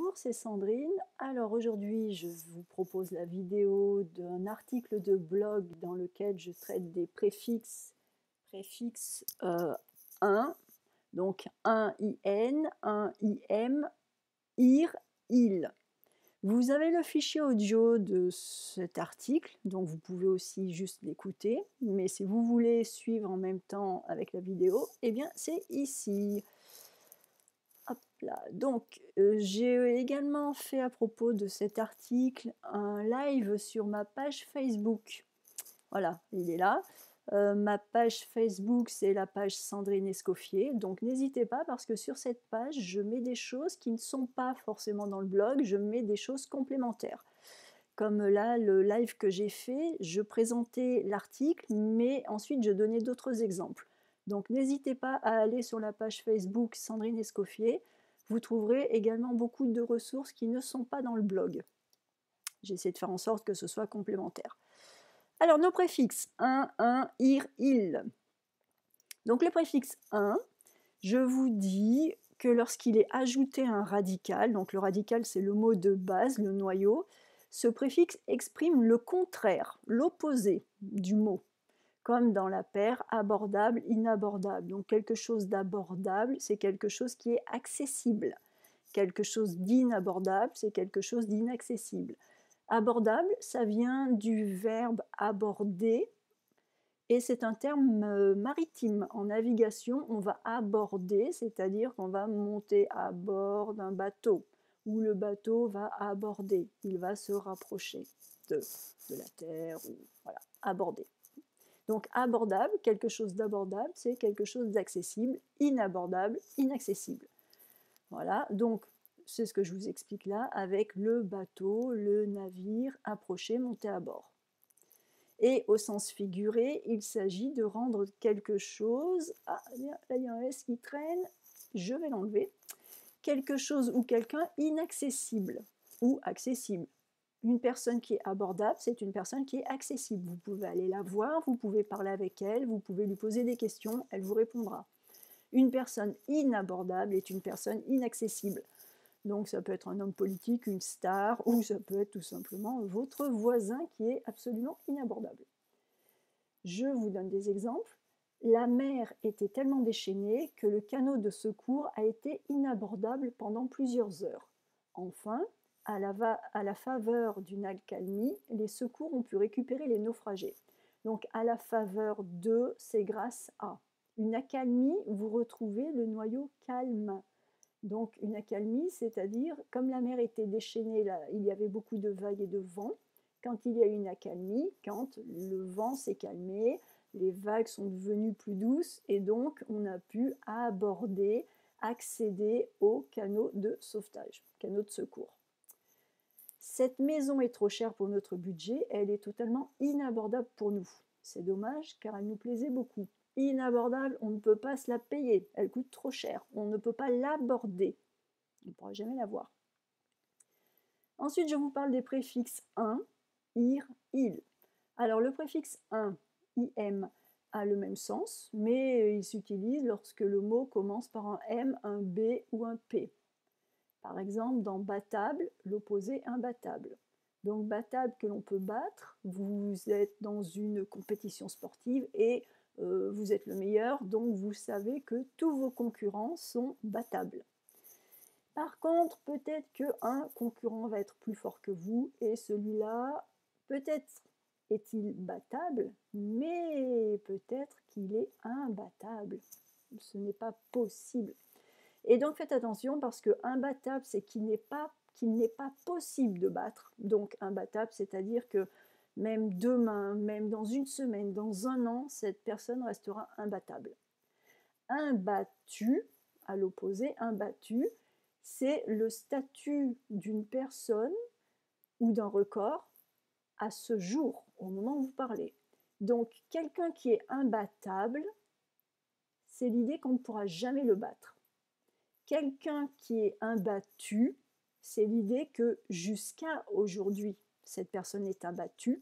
Bonjour, c'est Sandrine. Alors aujourd'hui, je vous propose la vidéo d'un article de blog dans lequel je traite des préfixes 1, donc un IN, un IM, IR, IL. Vous avez le fichier audio de cet article, donc vous pouvez aussi juste l'écouter, mais si vous voulez suivre en même temps avec la vidéo, eh bien c'est ici. Hop là. Donc, j'ai également fait à propos de cet article un live sur ma page Facebook. Voilà, il est là. Ma page Facebook, c'est la page Sandrine Escoffier. Donc, n'hésitez pas parce que sur cette page, je mets des choses qui ne sont pas forcément dans le blog. Je mets des choses complémentaires. Comme là, le live que j'ai fait, je présentais l'article, mais ensuite, je donnais d'autres exemples. Donc, n'hésitez pas à aller sur la page Facebook Sandrine Escoffier. Vous trouverez également beaucoup de ressources qui ne sont pas dans le blog. J'essaie de faire en sorte que ce soit complémentaire. Alors, nos préfixes 1, IR, IL. Donc, le préfixe 1, je vous dis que lorsqu'il est ajouté à un radical, donc le radical c'est le mot de base, le noyau, ce préfixe exprime le contraire, l'opposé du mot, comme dans la paire abordable, inabordable. Donc quelque chose d'abordable, c'est quelque chose qui est accessible. Quelque chose d'inabordable, c'est quelque chose d'inaccessible. Abordable, ça vient du verbe aborder, et c'est un terme maritime. En navigation, on va aborder, c'est-à-dire qu'on va monter à bord d'un bateau, où le bateau va aborder, il va se rapprocher de la terre, ou voilà, aborder. Donc abordable, quelque chose d'abordable, c'est quelque chose d'accessible, inabordable, inaccessible. Voilà, donc c'est ce que je vous explique là avec le bateau, le navire, approcher, monter à bord. Et au sens figuré, il s'agit de rendre quelque chose, ah là il y a un S qui traîne, je vais l'enlever, quelque chose ou quelqu'un inaccessible ou accessible. Une personne qui est abordable, c'est une personne qui est accessible. Vous pouvez aller la voir, vous pouvez parler avec elle, vous pouvez lui poser des questions, elle vous répondra. Une personne inabordable est une personne inaccessible. Donc ça peut être un homme politique, une star, ou ça peut être tout simplement votre voisin qui est absolument inabordable. Je vous donne des exemples. La mer était tellement déchaînée que le canot de secours a été inabordable pendant plusieurs heures. Enfin, à la faveur d'une accalmie, les secours ont pu récupérer les naufragés. Donc à la faveur de, c'est grâce à. Une accalmie, vous retrouvez le noyau calme. Donc une accalmie, c'est-à-dire, comme la mer était déchaînée, là, il y avait beaucoup de vagues et de vent, quand il y a eu une accalmie, quand le vent s'est calmé, les vagues sont devenues plus douces et donc on a pu aborder, accéder au canot de sauvetage, canot de secours. Cette maison est trop chère pour notre budget, elle est totalement inabordable pour nous. C'est dommage car elle nous plaisait beaucoup. Inabordable, on ne peut pas se la payer, elle coûte trop cher, on ne peut pas l'aborder, on ne pourra jamais la voir. Ensuite, je vous parle des préfixes 1, IR, IL. Alors le préfixe 1, IM, a le même sens, mais il s'utilise lorsque le mot commence par un M, un B ou un P. Par exemple, dans battable, l'opposé imbattable. Donc battable que l'on peut battre, vous êtes dans une compétition sportive et vous êtes le meilleur, donc vous savez que tous vos concurrents sont battables. Par contre, peut-être qu'un concurrent va être plus fort que vous et celui-là, peut-être est-il battable, mais peut-être qu'il est imbattable. Ce n'est pas possible. Et donc faites attention parce que imbattable, c'est qu'il n'est pas possible de battre. Donc imbattable, c'est-à-dire que même demain, même dans une semaine, dans un an, cette personne restera imbattable. Imbattu, à l'opposé, imbattu, c'est le statut d'une personne ou d'un record à ce jour, au moment où vous parlez. Donc quelqu'un qui est imbattable, c'est l'idée qu'on ne pourra jamais le battre. Quelqu'un qui est imbattu, c'est l'idée que jusqu'à aujourd'hui, cette personne est imbattue,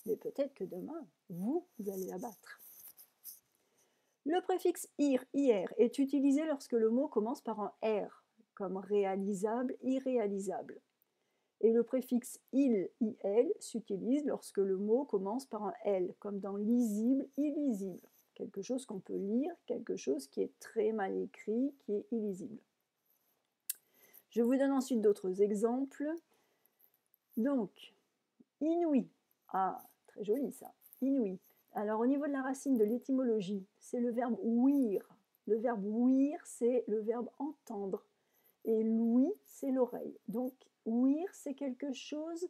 mais peut-être que demain, vous allez la battre. Le préfixe IR, IR est utilisé lorsque le mot commence par un R, comme réalisable, irréalisable. Et le préfixe il, s'utilise lorsque le mot commence par un L, comme dans lisible, illisible. Quelque chose qu'on peut lire, quelque chose qui est très mal écrit, qui est illisible. Je vous donne ensuite d'autres exemples. Donc, inouï. Ah, très joli ça. Inouï. Alors, au niveau de la racine de l'étymologie, c'est le verbe ouïr. Le verbe ouïr, c'est le verbe entendre. Et l'ouïe, c'est l'oreille. Donc, ouïr, c'est quelque chose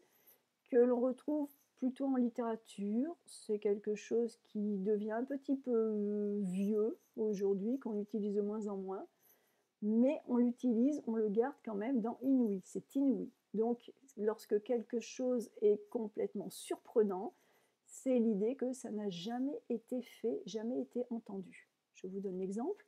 que l'on retrouve plutôt en littérature. C'est quelque chose qui devient un petit peu vieux aujourd'hui, qu'on utilise de moins en moins. Mais on l'utilise, on le garde quand même dans inouï. C'est inouï. Donc, lorsque quelque chose est complètement surprenant, c'est l'idée que ça n'a jamais été fait, jamais été entendu. Je vous donne l'exemple.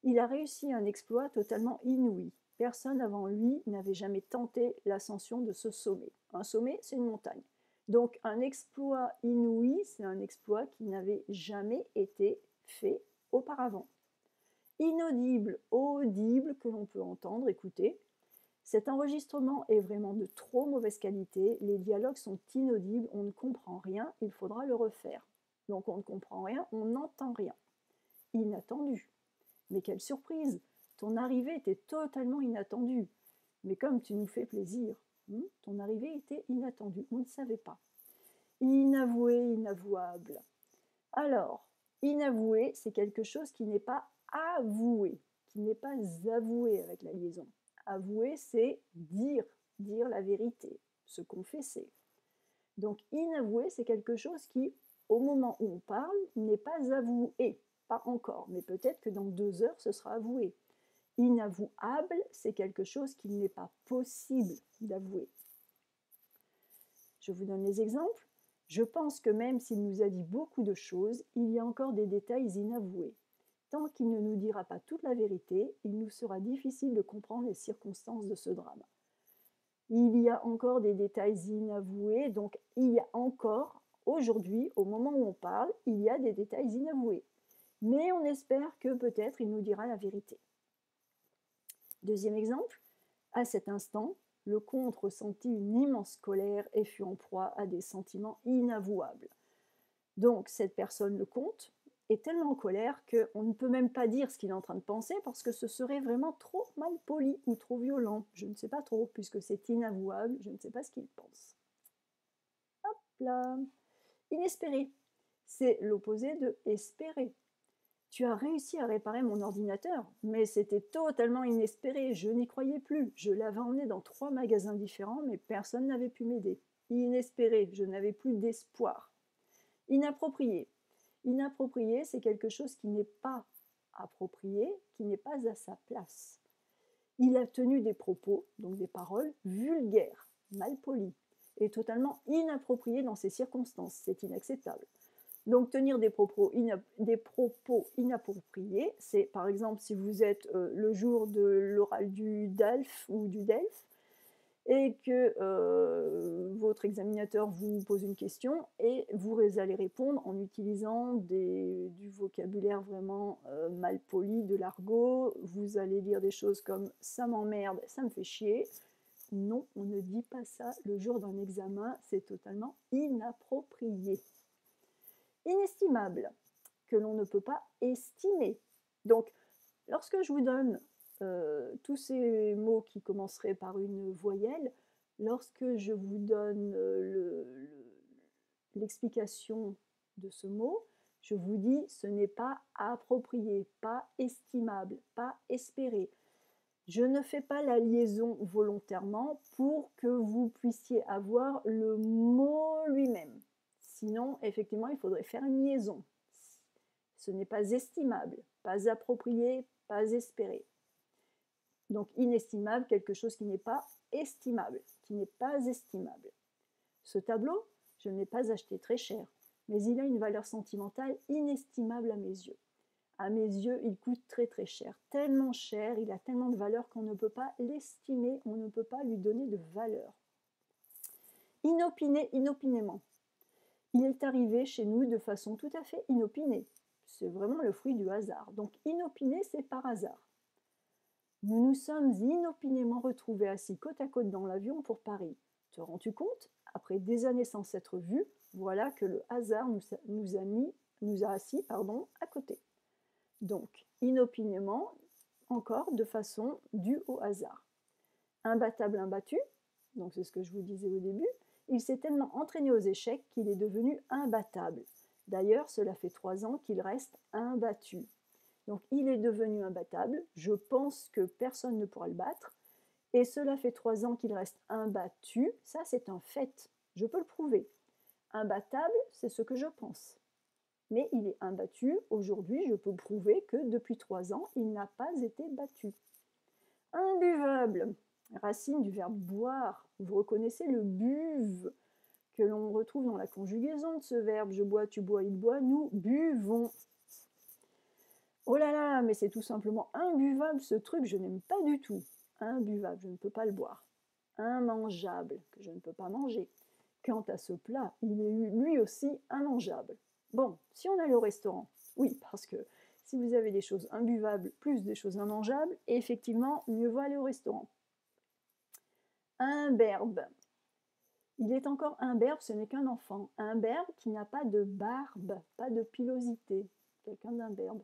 Il a réussi un exploit totalement inouï. Personne avant lui n'avait jamais tenté l'ascension de ce sommet. Un sommet, c'est une montagne. Donc un exploit inouï, c'est un exploit qui n'avait jamais été fait auparavant. Inaudible, audible, que l'on peut entendre, écouter. Cet enregistrement est vraiment de trop mauvaise qualité, les dialogues sont inaudibles, on ne comprend rien, il faudra le refaire. Donc on ne comprend rien, on n'entend rien. Inattendu. Mais quelle surprise! Ton arrivée était totalement inattendue. Mais comme tu nous fais plaisir, ton arrivée était inattendue, on ne savait pas. Inavoué, inavouable. Alors, inavoué, c'est quelque chose qui n'est pas avoué, qui n'est pas avoué avec la liaison. Avouer, c'est dire la vérité, se confesser. Donc inavoué, c'est quelque chose qui, au moment où on parle, n'est pas avoué, pas encore, mais peut-être que dans 2 heures, ce sera avoué. Inavouable, c'est quelque chose qu'il n'est pas possible d'avouer. Je vous donne les exemples. Je pense que même s'il nous a dit beaucoup de choses, il y a encore des détails inavoués. Tant qu'il ne nous dira pas toute la vérité, il nous sera difficile de comprendre les circonstances de ce drame. Il y a encore des détails inavoués, donc il y a encore, aujourd'hui, au moment où on parle, il y a des détails inavoués. Mais on espère que peut-être il nous dira la vérité. Deuxième exemple, à cet instant, le comte ressentit une immense colère et fut en proie à des sentiments inavouables. Donc cette personne, le comte, est tellement en colère qu'on ne peut même pas dire ce qu'il est en train de penser parce que ce serait vraiment trop mal poli ou trop violent. Je ne sais pas trop, puisque c'est inavouable, je ne sais pas ce qu'il pense. Hop là. Inespéré, c'est l'opposé de espérer. Tu as réussi à réparer mon ordinateur, mais c'était totalement inespéré, je n'y croyais plus. Je l'avais emmené dans 3 magasins différents, mais personne n'avait pu m'aider. Inespéré, je n'avais plus d'espoir. Inapproprié. Inapproprié, c'est quelque chose qui n'est pas approprié, qui n'est pas à sa place. Il a tenu des propos, donc des paroles, vulgaires, malpolies, et totalement inappropriées dans ces circonstances. C'est inacceptable. Donc tenir des propos inappropriés, c'est par exemple si vous êtes le jour de l'oral du DALF ou du DELF, et que votre examinateur vous pose une question et vous allez répondre en utilisant du vocabulaire vraiment mal poli, de l'argot. Vous allez dire des choses comme « ça m'emmerde, ça me fait chier ». Non, on ne dit pas ça le jour d'un examen, c'est totalement inapproprié. Inestimable, que l'on ne peut pas estimer. Donc, lorsque je vous donne tous ces mots qui commenceraient par une voyelle, lorsque je vous donne l'explication de ce mot, je vous dis ce n'est pas approprié, pas estimable, pas espéré. Je ne fais pas la liaison volontairement pour que vous puissiez avoir le mot lui-même. Sinon, effectivement, il faudrait faire une liaison. Ce n'est pas estimable, pas approprié, pas espéré. Donc inestimable, quelque chose qui n'est pas estimable, qui n'est pas estimable. Ce tableau, je ne l'ai pas acheté très cher, mais il a une valeur sentimentale inestimable à mes yeux. À mes yeux, il coûte très très cher, tellement cher, il a tellement de valeur qu'on ne peut pas l'estimer, on ne peut pas lui donner de valeur. Inopiné, inopinément. Il est arrivé chez nous de façon tout à fait inopinée. C'est vraiment le fruit du hasard. Donc inopiné, c'est par hasard. Nous nous sommes inopinément retrouvés assis côte à côte dans l'avion pour Paris. Te rends-tu compte? Après des années sans s'être vus, voilà que le hasard nous a assis à côté. Donc, inopinément, encore de façon due au hasard. Imbattable, imbattu, donc c'est ce que je vous disais au début, il s'est tellement entraîné aux échecs qu'il est devenu imbattable. D'ailleurs, cela fait 3 ans qu'il reste imbattu. Donc il est devenu imbattable, je pense que personne ne pourra le battre, et cela fait 3 ans qu'il reste imbattu, ça c'est un fait, je peux le prouver. Imbattable, c'est ce que je pense. Mais il est imbattu, aujourd'hui je peux prouver que depuis 3 ans, il n'a pas été battu. Imbuvable, racine du verbe boire, vous reconnaissez le buve que l'on retrouve dans la conjugaison de ce verbe, je bois, tu bois, il boit, nous buvons. Oh là là, mais c'est tout simplement imbuvable ce truc, je n'aime pas du tout. Imbuvable, je ne peux pas le boire. Immangeable, que je ne peux pas manger. Quant à ce plat, il est lui aussi immangeable. Bon, si on allait au restaurant, oui, parce que si vous avez des choses imbuvables plus des choses immangeables, effectivement, mieux vaut aller au restaurant. Imberbe. Il est encore imberbe, ce n'est qu'un enfant. Imberbe qui n'a pas de barbe, pas de pilosité. Quelqu'un d'imberbe.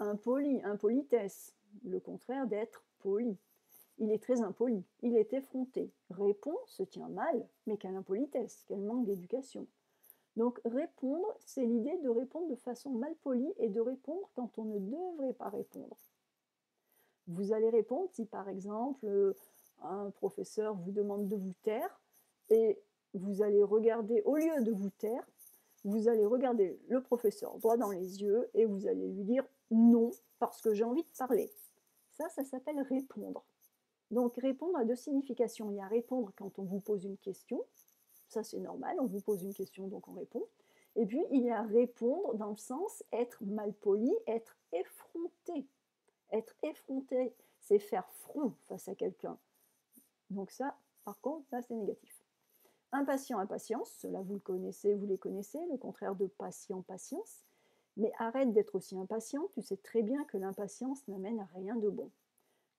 Impoli, impolitesse, le contraire d'être poli. Il est très impoli, il est effronté. Répond, se tient mal, mais quelle impolitesse, quel manque d'éducation. Donc répondre, c'est l'idée de répondre de façon malpolie et de répondre quand on ne devrait pas répondre. Vous allez répondre si par exemple un professeur vous demande de vous taire et vous allez regarder, au lieu de vous taire, vous allez regarder le professeur droit dans les yeux et vous allez lui dire non parce que j'ai envie de parler. Ça s'appelle répondre. Donc répondre a 2 significations. Il y a répondre quand on vous pose une question, ça c'est normal, on vous pose une question donc on répond. Et puis il y a répondre dans le sens être malpoli, être effronté. Être effronté, c'est faire front face à quelqu'un. Donc ça, par contre, là c'est négatif. Impatient, impatience, cela vous le connaissez, vous les connaissez, le contraire de patient, patience. Mais arrête d'être aussi impatient, tu sais très bien que l'impatience n'amène à rien de bon.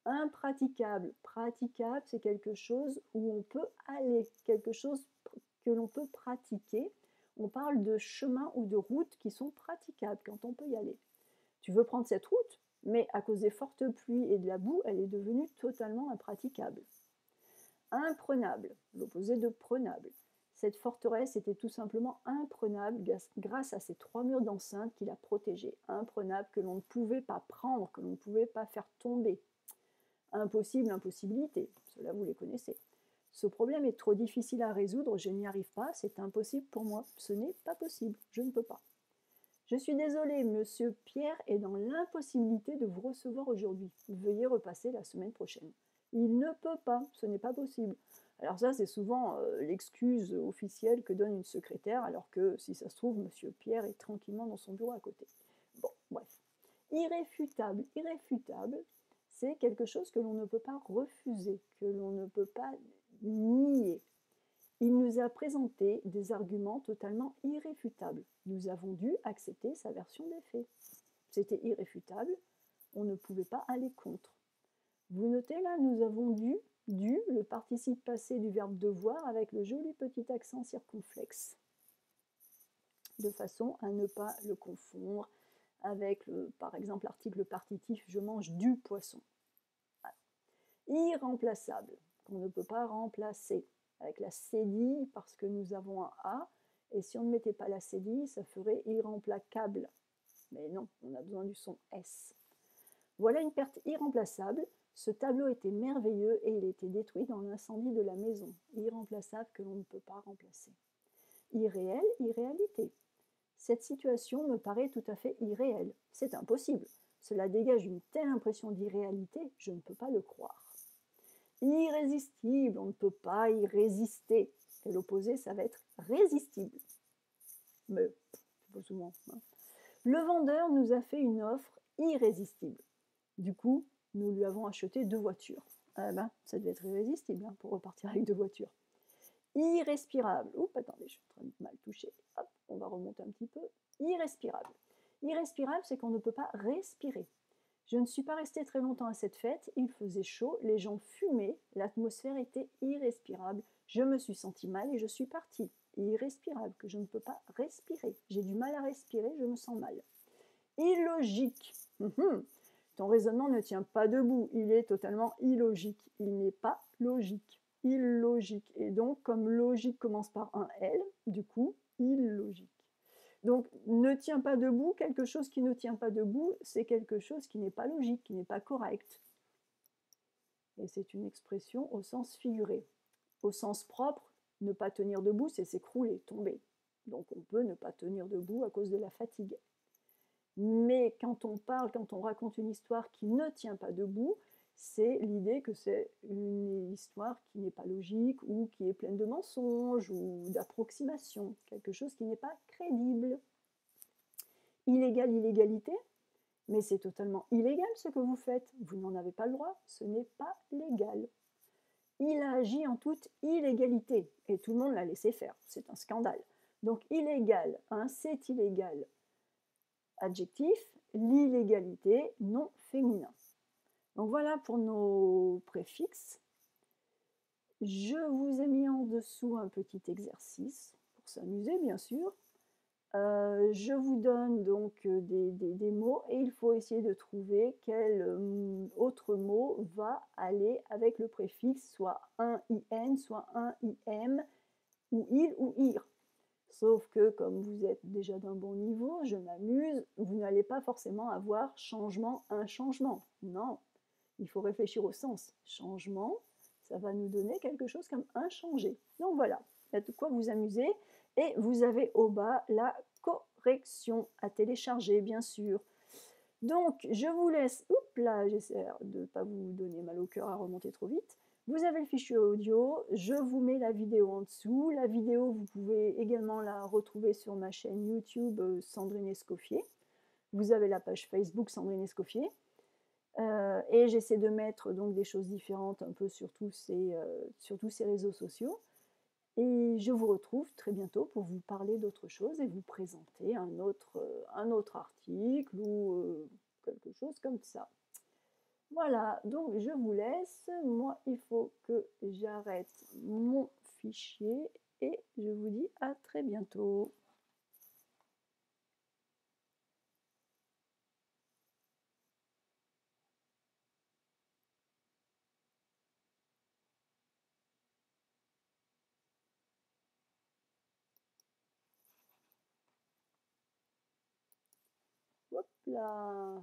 Impraticable, praticable, c'est quelque chose où on peut aller, quelque chose que l'on peut pratiquer. On parle de chemins ou de routes qui sont praticables quand on peut y aller. Tu veux prendre cette route, mais à cause des fortes pluies et de la boue, elle est devenue totalement impraticable. Imprenable, l'opposé de prenable. Cette forteresse était tout simplement imprenable grâce à ces 3 murs d'enceinte qui la protégeaient. Imprenable, que l'on ne pouvait pas prendre, que l'on ne pouvait pas faire tomber. Impossible, impossibilité, cela vous les connaissez. Ce problème est trop difficile à résoudre, je n'y arrive pas, c'est impossible pour moi, ce n'est pas possible, je ne peux pas. Je suis désolée, monsieur Pierre est dans l'impossibilité de vous recevoir aujourd'hui. Veuillez repasser la semaine prochaine. Il ne peut pas, ce n'est pas possible. Alors ça, c'est souvent l'excuse officielle que donne une secrétaire, alors que si ça se trouve, monsieur Pierre est tranquillement dans son bureau à côté. Bon, bref. Irréfutable, irréfutable, c'est quelque chose que l'on ne peut pas refuser, que l'on ne peut pas nier. Il nous a présenté des arguments totalement irréfutables. Nous avons dû accepter sa version des faits. C'était irréfutable, on ne pouvait pas aller contre. Vous notez là, nous avons dû, le participe passé du verbe devoir avec le joli petit accent circonflexe, de façon à ne pas le confondre avec, par exemple, l'article partitif « je mange du poisson ». Irremplaçable, qu'on ne peut pas remplacer, avec la cédille parce que nous avons un A, et si on ne mettait pas la cédille, ça ferait irremplacable. Mais non, on a besoin du son S. Voilà une perte irremplaçable. Ce tableau était merveilleux et il était détruit dans l'incendie de la maison. Irremplaçable que l'on ne peut pas remplacer. Irréel, irréalité. Cette situation me paraît tout à fait irréelle. C'est impossible. Cela dégage une telle impression d'irréalité, je ne peux pas le croire. Irrésistible, on ne peut pas y résister. Et l'opposé, ça va être résistible. Mais, c'est pas souvent. Hein. Le vendeur nous a fait une offre irrésistible. Du coup, nous lui avons acheté 2 voitures. Ah ben, ça devait être irrésistible hein, pour repartir avec 2 voitures. Irrespirable. Oups, attendez, je suis en train de mal toucher. Hop, on va remonter un petit peu. Irrespirable. Irrespirable, c'est qu'on ne peut pas respirer. Je ne suis pas restée très longtemps à cette fête, il faisait chaud, les gens fumaient, l'atmosphère était irrespirable. Je me suis sentie mal et je suis partie. Irrespirable, que je ne peux pas respirer. J'ai du mal à respirer, je me sens mal. Illogique. Ton raisonnement ne tient pas debout, il est totalement illogique. Il n'est pas logique. Illogique. Et donc, comme logique commence par un L, du coup, illogique. Donc, ne tient pas debout, quelque chose qui ne tient pas debout, c'est quelque chose qui n'est pas logique, qui n'est pas correct. Et c'est une expression au sens figuré. Au sens propre, ne pas tenir debout, c'est s'écrouler, tomber. Donc, on peut ne pas tenir debout à cause de la fatigue. Mais quand on parle, quand on raconte une histoire qui ne tient pas debout, c'est l'idée que c'est une histoire qui n'est pas logique ou qui est pleine de mensonges ou d'approximations, quelque chose qui n'est pas crédible. Illégal, illégalité, mais c'est totalement illégal ce que vous faites. Vous n'en avez pas le droit, ce n'est pas légal. Il a agi en toute illégalité et tout le monde l'a laissé faire. C'est un scandale. Donc illégal, hein, c'est illégal. Adjectif, l'illégalité, non féminin. Donc voilà pour nos préfixes. Je vous ai mis en dessous un petit exercice pour s'amuser, bien sûr. Je vous donne donc des mots et il faut essayer de trouver quel autre mot va aller avec le préfixe, soit un IN, soit un IM, ou il ou ir. Sauf que comme vous êtes déjà d'un bon niveau, je m'amuse, vous n'allez pas forcément avoir changement, un changement. Non, il faut réfléchir au sens. Changement, ça va nous donner quelque chose comme inchangé. Donc voilà, il y a de quoi vous amuser. Et vous avez au bas la correction à télécharger, bien sûr. Donc, je vous laisse, oups là, j'essaie de ne pas vous donner mal au cœur à remonter trop vite. Vous avez le fichier audio, je vous mets la vidéo en dessous. La vidéo, vous pouvez également la retrouver sur ma chaîne YouTube Sandrine Escoffier. Vous avez la page Facebook Sandrine Escoffier. Et j'essaie de mettre donc des choses différentes un peu sur tous ces réseaux sociaux. Et je vous retrouve très bientôt pour vous parler d'autre chose et vous présenter un autre article ou quelque chose comme ça. Voilà, donc je vous laisse. Moi, il faut que j'arrête mon fichier et je vous dis à très bientôt. Hop là.